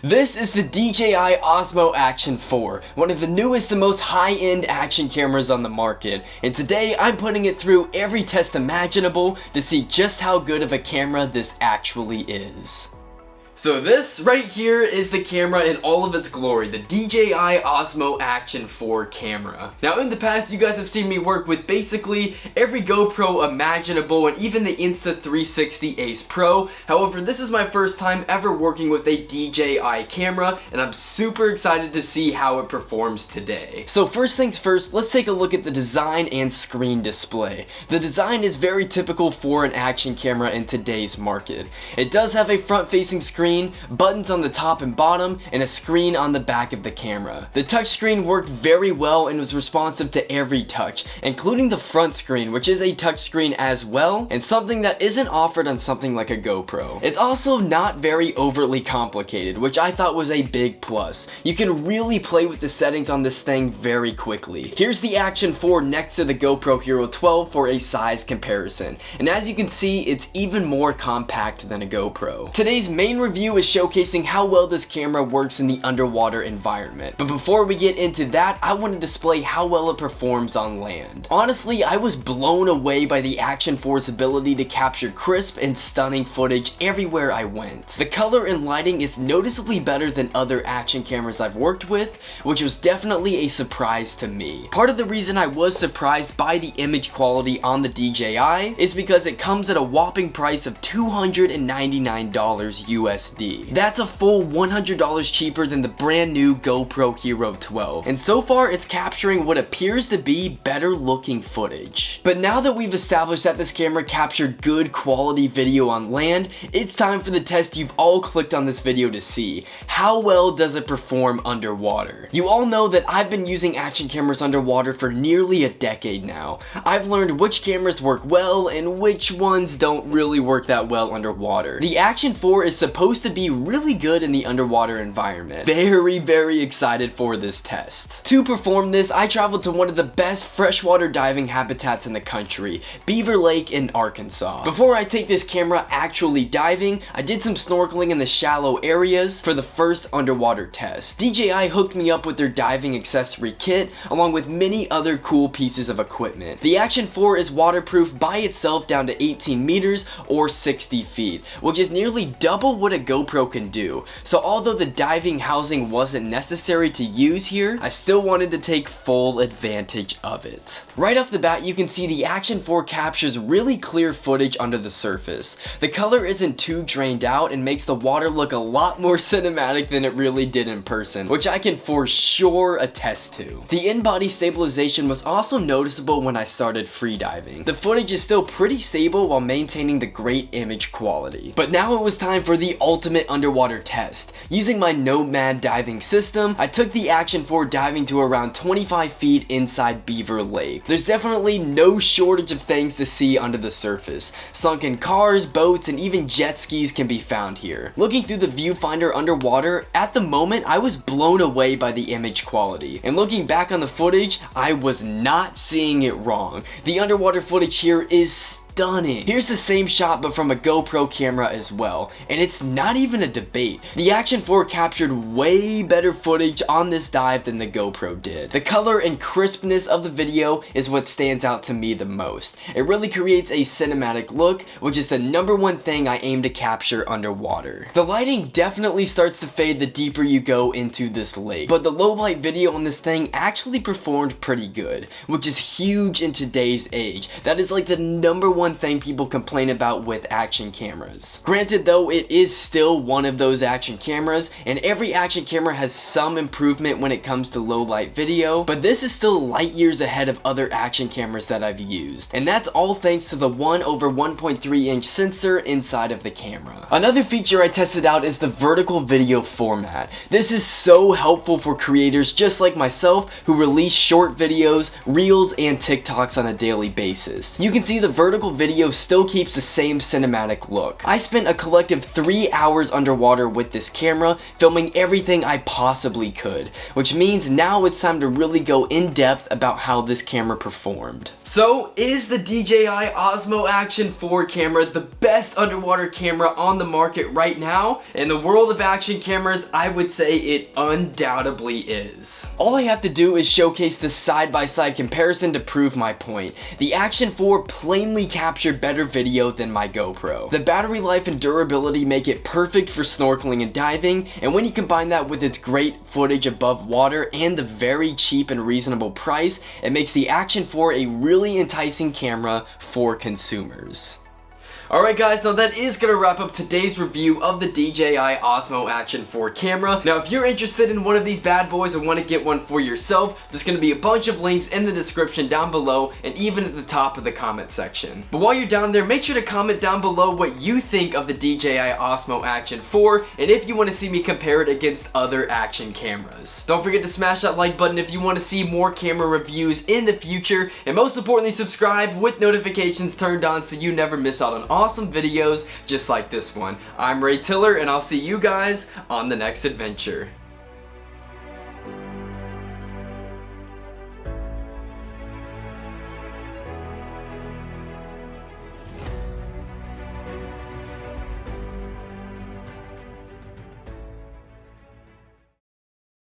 This is the DJI Osmo Action 4, one of the newest and most high-end action cameras on the market, and today I'm putting it through every test imaginable to see just how good of a camera this actually is. So this right here is the camera in all of its glory, the DJI Osmo Action 4 camera. Now in the past you guys have seen me work with basically every GoPro imaginable and even the Insta360 Ace Pro. However, this is my first time ever working with a DJI camera and I'm super excited to see how it performs today. So first things first, let's take a look at the design and screen display. The design is very typical for an action camera in today's market. It does have a front-facing screen, buttons on the top and bottom, and a screen on the back of the camera. The touchscreen worked very well and was responsive to every touch, including the front screen, which is a touchscreen as well, and something that isn't offered on something like a GoPro. It's also not very overly complicated, which I thought was a big plus. You can really play with the settings on this thing very quickly. Here's the Action 4 next to the GoPro Hero 12 for a size comparison, and as you can see, it's even more compact than a GoPro. Today's main review is showcasing how well this camera works in the underwater environment. But before we get into that, I want to display how well it performs on land. Honestly, I was blown away by the Action 4's ability to capture crisp and stunning footage everywhere I went. The color and lighting is noticeably better than other action cameras I've worked with, which was definitely a surprise to me. Part of the reason I was surprised by the image quality on the DJI is because it comes at a whopping price of $299 USD. That's a full $100 cheaper than the brand new GoPro Hero 12, and so far it's capturing what appears to be better looking footage. But now that we've established that this camera captured good quality video on land, it's time for the test you've all clicked on this video to see. How well does it perform underwater? You all know that I've been using action cameras underwater for nearly a decade now. I've learned which cameras work well and which ones don't really work that well underwater. The Action 4 is supposed to be really good in the underwater environment. Very excited for this test. To perform this, I traveled to one of the best freshwater diving habitats in the country, Beaver Lake in Arkansas. Before I take this camera actually diving, I did some snorkeling in the shallow areas for the first underwater test. DJI hooked me up with their diving accessory kit, along with many other cool pieces of equipment. The Action 4 is waterproof by itself down to 18 meters or 60 feet, which is nearly double what a GoPro can do. So although the diving housing wasn't necessary to use here, I still wanted to take full advantage of it. Right off the bat, you can see the Action 4 captures really clear footage under the surface. The color isn't too drained out and makes the water look a lot more cinematic than it really did in person, which I can for sure attest to. The in-body stabilization was also noticeable when I started freediving. The footage is still pretty stable while maintaining the great image quality. But now it was time for the ultimate underwater test. Using my Nomad diving system, I took the Action 4 diving to around 25 feet inside Beaver Lake. There's definitely no shortage of things to see under the surface. Sunken cars, boats, and even jet skis can be found here. Looking through the viewfinder underwater, at the moment I was blown away by the image quality. And looking back on the footage, I was not seeing it wrong. The underwater footage here is stunning. Here's the same shot but from a GoPro camera as well, and it's not even a debate. The Action 4 captured way better footage on this dive than the GoPro did. The color and crispness of the video is what stands out to me the most. It really creates a cinematic look, which is the #1 thing I aim to capture underwater. The lighting definitely starts to fade the deeper you go into this lake, but the low light video on this thing actually performed pretty good, which is huge in today's age. That is like the #1 thing people complain about with action cameras. Granted though, it is still one of those action cameras, and every action camera has some improvement when it comes to low light video, but this is still light years ahead of other action cameras that I've used, and that's all thanks to the 1/1.3 inch sensor inside of the camera. Another feature I tested out is the vertical video format. This is so helpful for creators just like myself who release short videos, reels, and TikToks on a daily basis. You can see the vertical level video still keeps the same cinematic look. I spent a collective 3 hours underwater with this camera, filming everything I possibly could, which means now it's time to really go in depth about how this camera performed. So, is the DJI Osmo Action 4 camera the best underwater camera on the market right now? In the world of action cameras, I would say it undoubtedly is. All I have to do is showcase this side-by-side comparison to prove my point. The Action 4 plainly captured better video than my GoPro. The battery life and durability make it perfect for snorkeling and diving, and when you combine that with its great footage above water and the very cheap and reasonable price, it makes the Action 4 a really enticing camera for consumers. Alright guys, now that is going to wrap up today's review of the DJI Osmo Action 4 camera. Now if you're interested in one of these bad boys and want to get one for yourself, there's going to be a bunch of links in the description down below and even at the top of the comment section. But while you're down there, make sure to comment down below what you think of the DJI Osmo Action 4 and if you want to see me compare it against other action cameras. Don't forget to smash that like button if you want to see more camera reviews in the future, and most importantly subscribe with notifications turned on so you never miss out on awesome videos just like this one. I'm Ray Tiller and I'll see you guys on the next adventure.